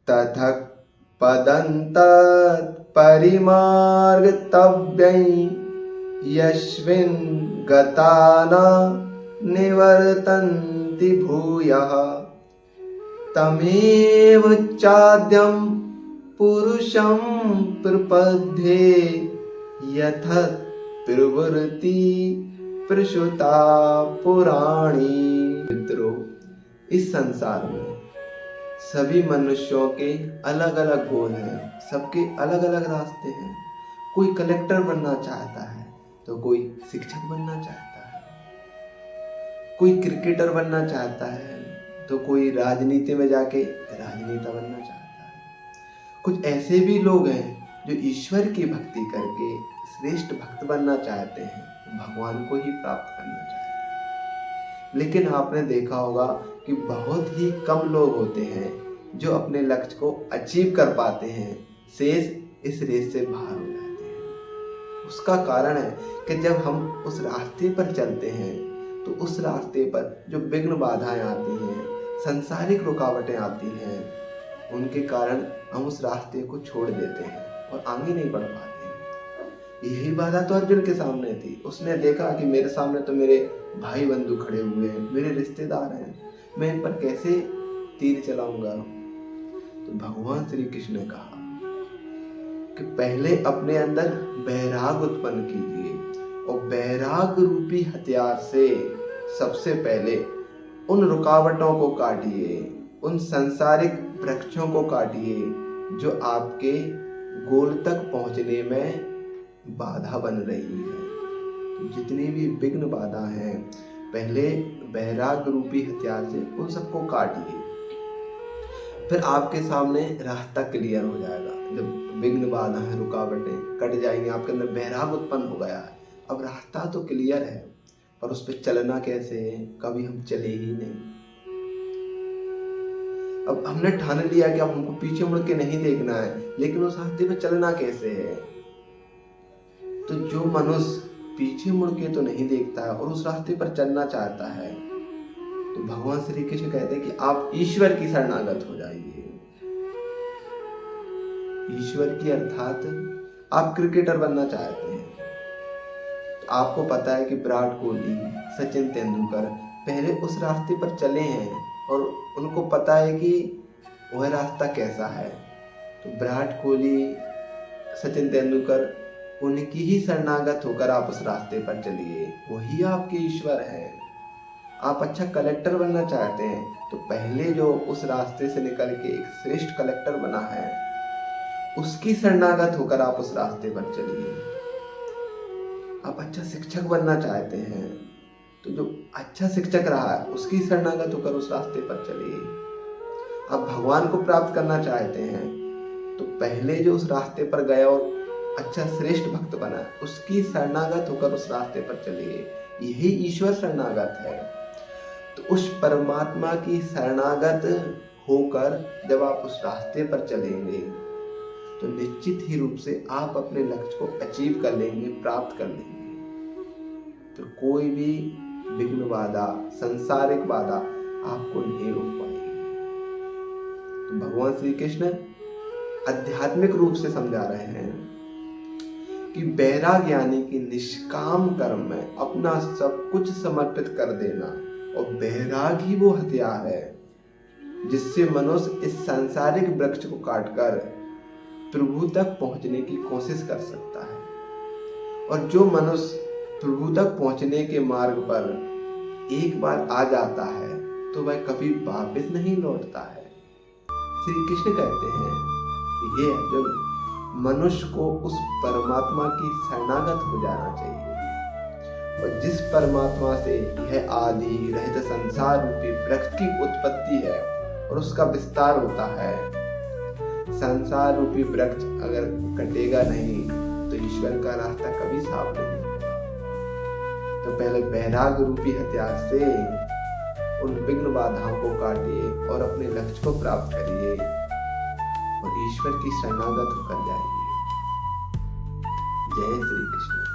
ततः पदन्तत् परिमार्गतव्यै यस्मिन् गता न निवर्तन्ति भूयः तमेव चाद्यं पुरुषं प्रपद्ये यथा प्रवृत्ति प्रसूता पुराणी। मित्रों, इस संसार में सभी मनुष्यों के अलग अलग गोल हैं, सबके अलग अलग रास्ते हैं। कोई कलेक्टर बनना चाहता है तो कोई शिक्षक बनना चाहता है, कोई क्रिकेटर बनना चाहता है तो कोई राजनीति में जाके राजनेता बनना चाहता है। कुछ ऐसे भी लोग हैं जो ईश्वर की भक्ति करके श्रेष्ठ भक्त बनना चाहते हैं, भगवान को ही प्राप्त करना चाहते हैं। लेकिन आपने देखा होगा कि बहुत ही कम लोग होते हैं जो अपने लक्ष्य को अचीव कर पाते हैं, शेष इस रेस से बाहर हो जाते हैं। उसका कारण है कि जब हम उस रास्ते पर चलते हैं तो उस रास्ते पर जो विघ्न बाधाएं आती हैं, सांसारिक रुकावटें आती हैं, उनके कारण हम उस रास्ते को छोड़ देते हैं और आगे नहीं बढ़ पाते हैं। यही बाधा तो अर्जुन के सामने थी। उसने देखा कि मेरे सामने तो मेरे भाई बंधु खड़े हुए हैं, मेरे रिश्तेदार हैं, मैं इन पर कैसे तीर चलाऊंगा। तो भगवान श्री कृष्ण ने कहा कि पहले अपने अंदर बैराग उत्पन्न कीजिए और बैराग रूपी हथियार से सबसे पहले उन रुकावटों को काटिए, उन सांसारिक वृक्षों को काटिए जो आपके गोल तक पहुंचने में बाधा बन रही है। तो जितनी भी विघ्न बाधा हैं, पहले बैराग रूपी हथियार से उन सबको काटिए, फिर आपके सामने रास्ता क्लियर हो जाएगा। जब विघ्न बाधा है, रुकावटें कट जाएंगी, आपके अंदर बैराग उत्पन्न हो गया है, अब रास्ता तो क्लियर है, पर उस पर चलना कैसे है? कभी हम चले ही नहीं। अब हमने ठान लिया कि अब हमको पीछे मुड़ के नहीं देखना है, लेकिन उस रास्ते पे चलना कैसे है? तो जो मनुष्य पीछे मुड़ के तो नहीं देखता है और उस रास्ते पर चलना चाहता है, तो भगवान श्री कृष्ण कहते हैं कि आप ईश्वर की शरणागत हो जाइए। ईश्वर की अर्थात आप क्रिकेटर बनना चाहते हैं तो आपको पता है कि विराट कोहली, सचिन तेंदुलकर पहले उस रास्ते पर चले हैं और उनको पता है कि वह रास्ता कैसा है। तो विराट कोहली, सचिन तेंदुलकर, उनकी ही शरणागत होकर आप उस रास्ते पर चलिए, वही आपके ईश्वर है। आप अच्छा कलेक्टर बनना चाहते हैं तो पहले जो उस रास्ते से निकल के एक श्रेष्ठ कलेक्टर बना है, उसकी शरणागत होकर आप उस रास्ते पर चलिए। आप अच्छा शिक्षक बनना चाहते हैं तो जो अच्छा शिक्षक रहा है उसकी शरणागत होकर उस रास्ते पर चलिए। आप भगवान को प्राप्त करना चाहते हैं तो पहले जो उस रास्ते पर गया और अच्छा श्रेष्ठ भक्त बना, उसकी शरणागत होकर उस रास्ते पर चलिए। यही ईश्वर शरणागत है। तो उस परमात्मा की शरणागत होकर जब आप उस रास्ते पर चलेंगे तो निश्चित ही रूप से आप अपने लक्ष्य को अचीव कर लेंगे, प्राप्त कर लेंगे। तो कोई भी विघ्न बाधा, संसारिक बाधा आपको नहीं रोक पाएगी। तो भगवान श्री कृष्ण आध्यात्मिक रूप से समझा रहे हैं कि बैराग यानी कि निष्काम कर्म में अपना सब कुछ समर्पित कर देना, और बैराग ही वो हथियार है जिससे मनुष्य इस सांसारिक वृक्ष को काटकर प्रभु तक पहुंचने की कोशिश कर सकता है। और जो मनुष्य प्रभु तक पहुंचने के मार्ग पर एक बार आ जाता है तो वह कभी वापस नहीं लौटता है। श्री कृष्ण कहते हैं कि हे अर्जुन, मनुष्य को उस परमात्मा की शरणागत हो जाना चाहिए, और जिस परमात्मा से यह आदि रहित संसार रूपी वृक्ष की उत्पत्ति है और उसका विस्तार होता है। संसार रूपी वृक्ष अगर कटेगा नहीं तो ईश्वर का रास्ता कभी साफ नहीं होगा। तो पहले बैराग रूपी हथियार से उन विघ्न बाधाओं को काटिए और अपने लक्ष्य को प्राप्त करिए और ईश्वर की शरणागत होकर जाइए। जय श्री कृष्ण।